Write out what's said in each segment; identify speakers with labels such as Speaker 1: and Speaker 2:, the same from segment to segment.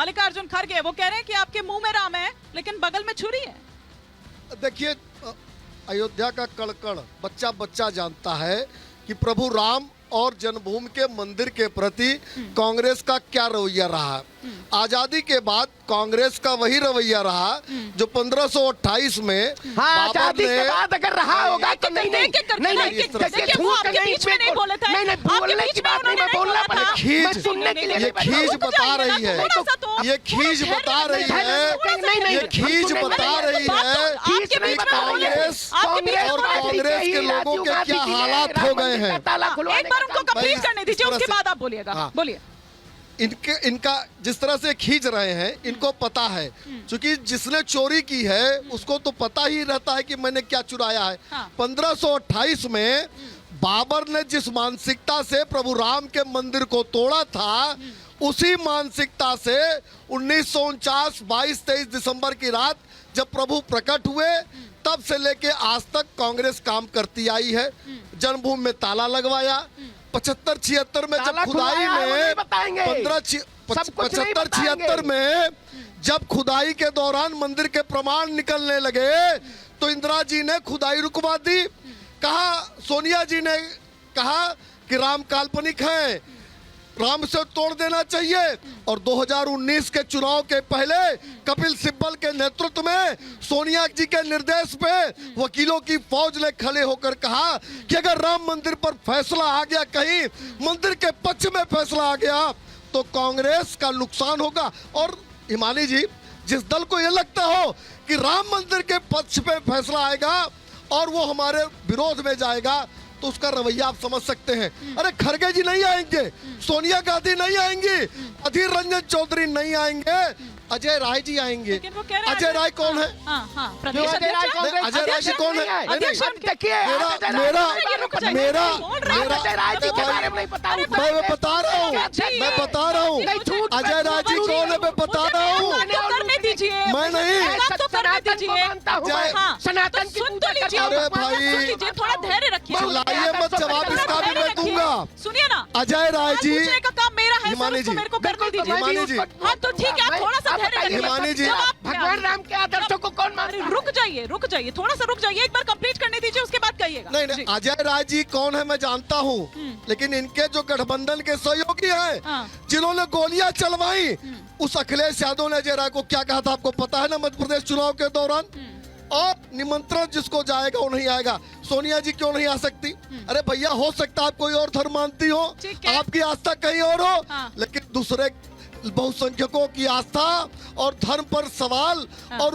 Speaker 1: मल्लिकार्जुन खड़गे वो कह रहे हैं कि आपके मुंह में राम है लेकिन बगल में छुरी है।
Speaker 2: देखिए, अयोध्या का कण-कण बच्चा बच्चा जानता है कि प्रभु राम और जन्मभूमि के मंदिर के प्रति कांग्रेस का क्या रवैया रहा। आजादी के बाद कांग्रेस का वही रवैया रहा जो 1528 में
Speaker 3: आजादी के बाद अगर रहा होगा तो नहीं
Speaker 1: ये
Speaker 2: खींच बता रही है, ये खींच बता रही है, ये खींच बता रही है कि कांग्रेस और कांग्रेस के लोगों के क्या हालात हो गए हैं।
Speaker 1: एक बार उनको कंप्लीट करने दीजिए, उसके बाद आप बोलिएगा। बोलिए।
Speaker 2: इनका जिस तरह से खींच रहे हैं, इनको पता है, क्योंकि जिसने चोरी की है उसको तो पता ही रहता है कि मैंने क्या चुराया है। 1528 में बाबर ने जिस मानसिकता से प्रभु राम के मंदिर को तोड़ा था, उसी मानसिकता से 1949 22-23 दिसंबर की रात जब प्रभु प्रकट हुए, तब से लेके आज तक कांग्रेस काम करती आई है। जन्मभूमि में ताला लगवाया, 75-76 में जब खुदाई में 75-76 में जब खुदाई के दौरान मंदिर के प्रमाण निकलने लगे तो इंदिरा जी ने खुदाई रुकवा दी। कहा, सोनिया जी ने कहा कि राम काल्पनिक है, राम से तोड़ देना चाहिए। और 2019 के चुनाव के पहले कपिल सिब्बल के नेतृत्व में सोनिया जी के निर्देश पे वकीलों की फौज ने खड़े होकर कहा कि अगर राम मंदिर पर फैसला आ गया, कहीं मंदिर के पक्ष में फैसला आ गया तो कांग्रेस का नुकसान होगा। और हिमानी जी, जिस दल को यह लगता हो कि राम मंदिर के पक्ष पे फैसला आएगा और वो हमारे विरोध में जाएगा, तो उसका रवैया आप समझ सकते हैं। अरे खड़गे जी नहीं आएंगे, सोनिया गांधी नहीं आएंगी, अधीर रंजन चौधरी नहीं आएंगे, अजय राय जी आएंगे। अजय राय कौन है? अजय राय जी कौन है? मैं बता रहा हूँ अजय राय जी कौन है, मैं बता रहा हूँ। मैं नहीं,
Speaker 3: सनातन
Speaker 2: अरे भाई
Speaker 1: थोड़ा धैर्य रखिए,
Speaker 2: चिल्लाइए मत, जवाब इसका भी मैं दूंगा।
Speaker 1: सुनिए ना,
Speaker 2: अजय राय जी,
Speaker 1: का काम मेरा है,
Speaker 2: हिमानी जी,
Speaker 1: मेरे को करने दीजिए।
Speaker 2: हिमानी जी,
Speaker 1: हाँ तो ठीक है, थोड़ा सा धैर्य रखिए।
Speaker 2: हिमानी जी,
Speaker 3: भगवान राम के आदर्शों को कौन मान?
Speaker 1: रुक जाइए, थोड़ा सा रुक जाइए, एक बार कंप्लीट करने दीजिए, उसके बाद कहिएगा।
Speaker 2: नहीं, अजय राय जी कौन है मैं जानता हूँ, लेकिन इनके जो गठबंधन के सहयोगी हैं, जिन्होंने गोलियां चलवाई, उस अखिलेश यादव ने अजय राय को क्या कहा था आपको पता है ना, मध्य प्रदेश चुनाव के दौरान। और निमंत्रण जिसको जाएगा वो नहीं आएगा। सोनिया जी क्यों नहीं आ सकती? अरे भैया, हो सकता है आप कोई और धर्म मानती हो, आपकी आस्था कहीं और हो, लेकिन दूसरे बहुसंख्यकों की आस्था और धर्म पर सवाल और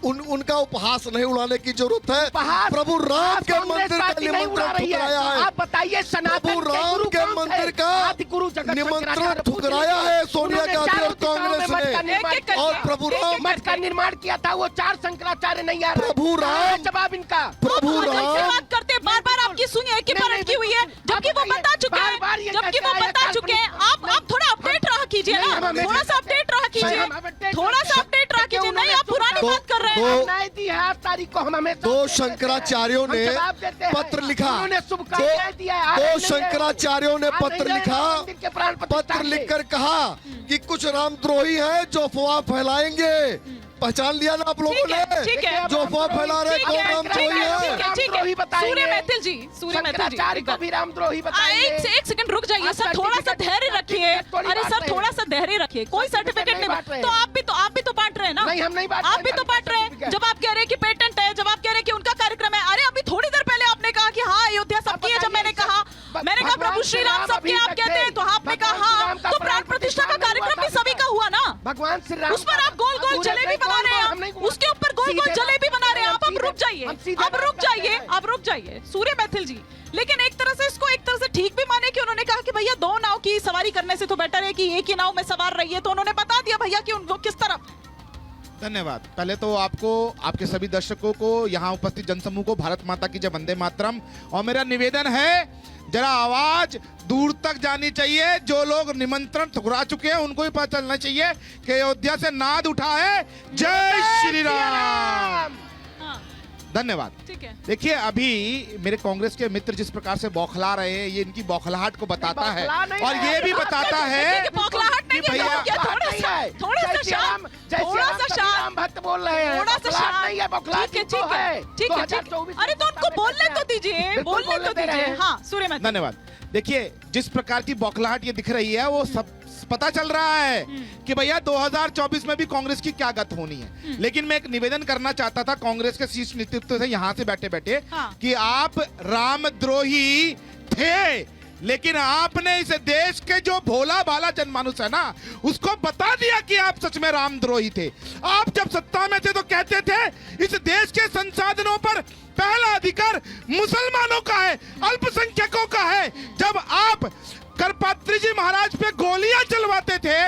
Speaker 2: उनका उपहास नहीं उड़ाने की जरूरत है। प्रभु राम के मंदिर का निमंत्रण ठुकराया है।
Speaker 3: आप बताइए,
Speaker 2: प्रभु राम के मंदिर का निमंत्रण ठुकराया है सोनिया गांधी और कांग्रेस ने। और प्रभु राम
Speaker 3: मठ का निर्माण किया था, वो 4 शंकराचार्य नहीं आ रहे।
Speaker 2: प्रभु राम,
Speaker 3: जवाब इनका।
Speaker 2: प्रभु राम
Speaker 1: बात करते बार आपकी सुनिए कि परत की हुई है, जबकि वो बता चुके हैं, आप थोड़ा अपडेट रहा कीजिए ना, थोड़ा सा अपडेट रहा कीजिए, नहीं आप पुरानी बात कर रहे हैं।
Speaker 3: तारीख को हमें
Speaker 2: 2 शंकराचार्यों ने पत्र लिखा, 2 शंकराचार्यों ने पत्र लिखकर कहा कि कुछ रामद्रोही हैं जो अफवाह फैलाएंगे। पहचान लिया ना आप लोगों ने, जो अफवाह फैला रहे कौन रामद्रोही है?
Speaker 1: सूर्य मैथिल जी
Speaker 3: को भी रामद्रोही बताइए।
Speaker 1: एक सेकंड रुक जाइए सर, थोड़ा सा धैर्य रखिए। अरे सर, थोड़ा सा धैर्य रखिए, कोई सर्टिफिकेट नहीं। तो आप भी तो बांट रहे हैं ना?
Speaker 3: नहीं, हम नहीं बांट,
Speaker 1: आप भी तो बांट रहे हैं। जब आप कह रहे हैं कि पेटेंट है, जब आप कह रहे हैं कि उनका कार्यक्रम है, अरे अभी थोड़ी देर पहले आपने कहा कि हाँ अयोध्या सबकी है। जब मैंने कहा प्रभु श्री राम सबके आप कहते हैं, तो आपने कहा हाँ, तो प्राण प्रतिष्ठा का कार्यक्रम भी सभी का हुआ ना।
Speaker 3: भगवान श्री राम,
Speaker 1: उस पर आप गोल गोल जलेबी बना रहे हैं, उसके ऊपर गोल गोल जलेबी बना रहे हैं आप। अब रुक जाइए सूर्य मैथिल जी। लेकिन एक तरह से ठीक भी माने कि उन्होंने कहा कि भैया 2 नाव की सवारी करने से तो बेटर है कि एक ही नाव में सवार रहिए, तो उन्होंने बता दिया भैया कि उनको किस तरफ।
Speaker 4: धन्यवाद। पहले तो आपको, आपके सभी दर्शकों को, यहाँ उपस्थित जनसमूह को भारत माता की जय, वंदे मातरम। और मेरा निवेदन है, जरा आवाज दूर तक जानी चाहिए। जो लोग निमंत्रण ठुकरा चुके हैं उनको भी पता चलना चाहिए कि अयोध्या से नाद उठा है जय श्री राम। धन्यवाद।
Speaker 1: ठीक है।
Speaker 4: देखिए, अभी मेरे कांग्रेस के मित्र जिस प्रकार से बौखला रहे हैं, ये इनकी बौखलाहट को बताता है और ये भी बताता है
Speaker 1: बौखलाहट नहीं है,
Speaker 4: भैया,
Speaker 1: क्या थोड़ा सा शांत, थोड़ा सा शांत,
Speaker 3: भक्त बोल रहे हैं,
Speaker 1: थोड़ा सा
Speaker 3: बौखलाहट
Speaker 1: शांत।
Speaker 3: नहीं है, बौखलाहट
Speaker 1: ठीक है,
Speaker 3: इनको
Speaker 1: ठीक है, ठीक है, ठीक है।
Speaker 3: 2024
Speaker 1: अरे तो उनको बोलने तो दीजिए,
Speaker 3: बिल्कुल
Speaker 1: बोलने तो
Speaker 3: बोलने दे रहे
Speaker 1: दीजिए।
Speaker 3: हैं।
Speaker 1: हाँ, सूर्य मैथिल।
Speaker 4: धन्यवाद। देखिए, जिस प्रकार की बौखलाहट ये दिख रही है वो सब पता चल रहा है कि भैया 2024 में भी कांग्रेस की क्या गत होनी है। लेकिन मैं एक निवेदन करना चाहता था कांग्रेस के शीर्ष नेतृत्व से यहाँ से बैठे बैठे
Speaker 1: हाँ।
Speaker 4: कि आप रामद्रोही थे, लेकिन आपने इस देश के जो भोला भाला जनमानुस है ना, उसको बता दिया कि आप सच में रामद्रोही थे। आप जब सत्ता में थे तो कहते थे इस देश के संसाधनों पर पहला अधिकार मुसलमानों का है, अल्पसंख्यकों का है। जब आप करपात्री जी महाराज पे गोलियां चलवाते थे,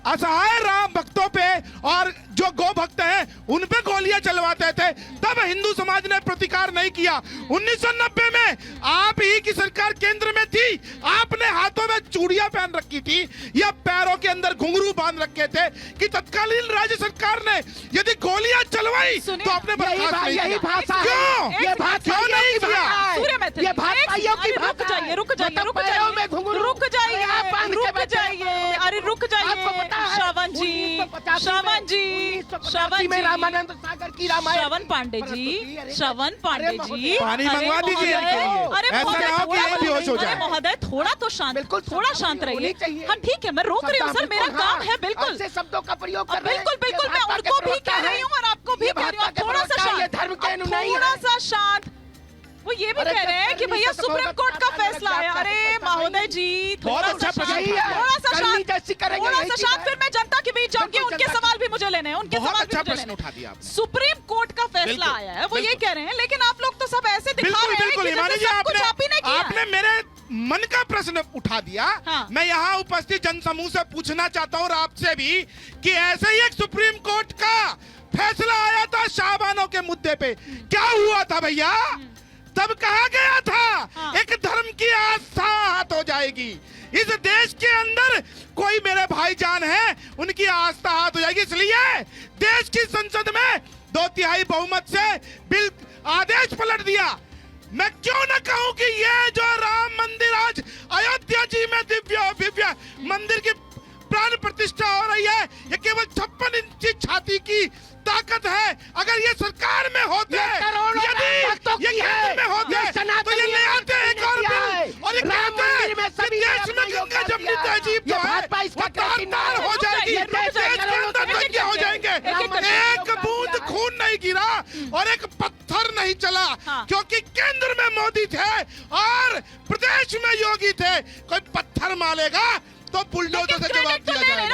Speaker 4: असहाय राम भक्तों पे और जो गौ भक्त हैं उन पे गोलियां चलवाते थे, तब हिंदू समाज ने प्रतिकार नहीं किया। 1990 में आप ही की सरकार केंद्र में थी, आपने हाथों में चूड़ियां पहन रखी थी या पैरों के अंदर घुंघरू बांध रखे थे कि तत्कालीन राज्य सरकार ने यदि गोलियां चलवाई
Speaker 1: सुनिए,
Speaker 4: तो आपने बर्खास्त नहीं
Speaker 3: यही
Speaker 4: किया।
Speaker 3: भाषा है।
Speaker 4: क्यों?
Speaker 3: ये भाषा
Speaker 4: क्यों नहीं किया?
Speaker 1: सूर्य मैथिल,
Speaker 3: ये भाषाइयों की
Speaker 1: अरे रुक
Speaker 3: भाषा
Speaker 1: जाइए,
Speaker 3: है।
Speaker 1: रुक जाइए,
Speaker 3: मतलब
Speaker 1: रुक
Speaker 3: पैरों
Speaker 1: जाइए,
Speaker 3: में घुंघरू,
Speaker 1: रुक जाइए,
Speaker 3: आप बांध के
Speaker 1: रुक
Speaker 3: बैठे हैं।
Speaker 1: जाइए, अरे रुक
Speaker 3: आपको
Speaker 1: जाइए,
Speaker 3: पता है,
Speaker 1: श्रवण जी,
Speaker 3: 1985
Speaker 1: श्रवण जी,
Speaker 3: 1985
Speaker 1: श्रवण
Speaker 3: में
Speaker 1: जी,
Speaker 3: रामानंद सागर की रामायण,
Speaker 1: श्रवण पांडे जी, श्रवण पांडे जी,
Speaker 4: पानी
Speaker 1: अरे
Speaker 4: मंगवा दीजिए
Speaker 1: महोदय,
Speaker 4: इनके लिए।
Speaker 1: अरे
Speaker 4: ऐसा
Speaker 1: महोदय,
Speaker 4: ना हो कि
Speaker 1: थोड़ा
Speaker 4: ये
Speaker 1: तो-
Speaker 4: बेहोश हो
Speaker 1: अरे
Speaker 4: जाए।
Speaker 1: महोदय थोड़ा तो शांत,
Speaker 3: बिल्कुल
Speaker 1: थोड़ा शांत
Speaker 3: होनी
Speaker 1: रहिए।
Speaker 3: चाहिए।
Speaker 1: हाँ ठीक है, मैं रोक रही हूँ सर, मेरा काम है, बिल्कुल
Speaker 3: अच्छे शब्दों का प्रयोग कर रहे हैं।
Speaker 1: बिल्कुल बिल्कुल,
Speaker 3: ये
Speaker 1: मैं
Speaker 3: भाजपा के
Speaker 1: उनको भी
Speaker 3: प्रवक्ता
Speaker 1: कह रही
Speaker 3: हैं।
Speaker 1: हूँ और आपको भी
Speaker 3: ये
Speaker 1: कह रही हूँ,
Speaker 3: भाजपा के
Speaker 1: थोड़ा सा
Speaker 3: प्रवक्ता, ये
Speaker 1: शांत,
Speaker 3: धर्म के
Speaker 1: अब
Speaker 3: अनुयायी
Speaker 1: थोड़ा
Speaker 3: हैं।
Speaker 1: सा शांत। वो ये भी
Speaker 3: अरे
Speaker 1: कह रहे हैं कि
Speaker 3: करनी
Speaker 1: भैया
Speaker 3: से
Speaker 1: सुप्रीम
Speaker 3: तो
Speaker 1: कोर्ट का
Speaker 3: बहुत
Speaker 1: फैसला
Speaker 3: अच्छा
Speaker 1: आया।
Speaker 3: फैसला
Speaker 1: अरे
Speaker 3: है।
Speaker 1: महोदय जी,
Speaker 4: बहुत
Speaker 1: थोड़ा
Speaker 4: अच्छा
Speaker 1: सा
Speaker 4: फैसला
Speaker 1: शांत,
Speaker 3: है।
Speaker 1: थोड़ा सा
Speaker 3: करनी
Speaker 1: शांत,
Speaker 3: जैसी करेंगे,
Speaker 1: थोड़ा
Speaker 3: यही
Speaker 1: सा
Speaker 3: चीज़
Speaker 1: शांत।
Speaker 3: है।
Speaker 1: फिर मैं जनता के बीच जाऊंगी,
Speaker 3: बिल्कुल
Speaker 1: उनके
Speaker 3: जनता
Speaker 1: सवाल भी मुझे लेने हैं, उनके
Speaker 4: बहुत
Speaker 1: सवाल भी
Speaker 4: अच्छा
Speaker 1: मुझे
Speaker 4: प्रश्न
Speaker 1: लेने
Speaker 4: उठा
Speaker 1: हैं।
Speaker 4: दिया आपने।
Speaker 1: सुप्रीम कोर्ट का फैसला
Speaker 4: बिल्कुल,
Speaker 1: आया है, वो ये
Speaker 4: बिल्कुल।
Speaker 1: कह रहे हैं, लेकिन आप लोग तो सब ऐसे दिखा
Speaker 4: बिल्कुल
Speaker 1: रहे हैं
Speaker 4: बिल्कुल
Speaker 1: कि
Speaker 4: हिमानी
Speaker 1: जैसे
Speaker 4: जी,
Speaker 1: सब कुछ आप ही ने किया है।
Speaker 4: आपने मेरे मन का प्रश्न उठा दिया।
Speaker 1: हाँ।
Speaker 4: मैं यहाँ उपस्थित जनसमूह से पूछना चाहता हूँ और आपसे भी कि ऐसे ही एक सुप्रीम कोर्ट का फैसला आया था शाहबानों के मुद्दे पे, क्या हुआ था भैया? तब कहा गया था
Speaker 1: हाँ।
Speaker 4: एक धर्म की आस्था हाथ हो जाएगी। इस देश के अंदर कोई मेरे भाईजान है, उनकी आस्था हाथ हो जाएगी। इसलिए देश की संसद में 2/3 बहुमत से बिल आदेश पलट दिया। मैं क्यों न कहूं कि ये जो राम मंदिर आज अयोध्या जी में दिव्य मंदिर की प्राण प्रतिष्ठा हो रही है, ये केवल 56 इंची छाती की ताकत है। अगर ये सरकार में होते,
Speaker 3: ये करोड़ों
Speaker 4: यदि
Speaker 3: भक्तों की
Speaker 4: ये केंद्र
Speaker 3: है,
Speaker 4: में होते
Speaker 3: ये सनातनी
Speaker 4: तो ये ले आते
Speaker 3: ने
Speaker 4: एक और
Speaker 3: किया है।
Speaker 4: बिल और ये
Speaker 3: राम
Speaker 4: कहते
Speaker 3: मंदिर में
Speaker 4: कि
Speaker 3: सभी ने
Speaker 4: देश
Speaker 3: अपना
Speaker 4: में गंगा
Speaker 3: योगदान
Speaker 4: जमनी
Speaker 3: दिया है।
Speaker 4: तहजीब
Speaker 3: ये
Speaker 4: जो है
Speaker 3: भाजपा इसका
Speaker 4: वो तार-तार हो
Speaker 1: रुक
Speaker 4: जाएगी,
Speaker 1: जाइए, रुक जाइए,
Speaker 4: देश के अंदर
Speaker 1: एक-एक
Speaker 4: दंगे हो
Speaker 1: करके,
Speaker 4: जाएंगे।
Speaker 1: एक-एक करके।
Speaker 4: एक बूंद खून नहीं गिरा और एक पत्थर नहीं चला,
Speaker 1: हाँ।
Speaker 4: क्योंकि केंद्र में मोदी थे और प्रदेश में योगी थे। कोई पत्थर मारेगा तो बुलडोजर से जवाब
Speaker 1: क्रेडिट तो
Speaker 4: दिया
Speaker 1: ले लेना,
Speaker 4: जाएगा।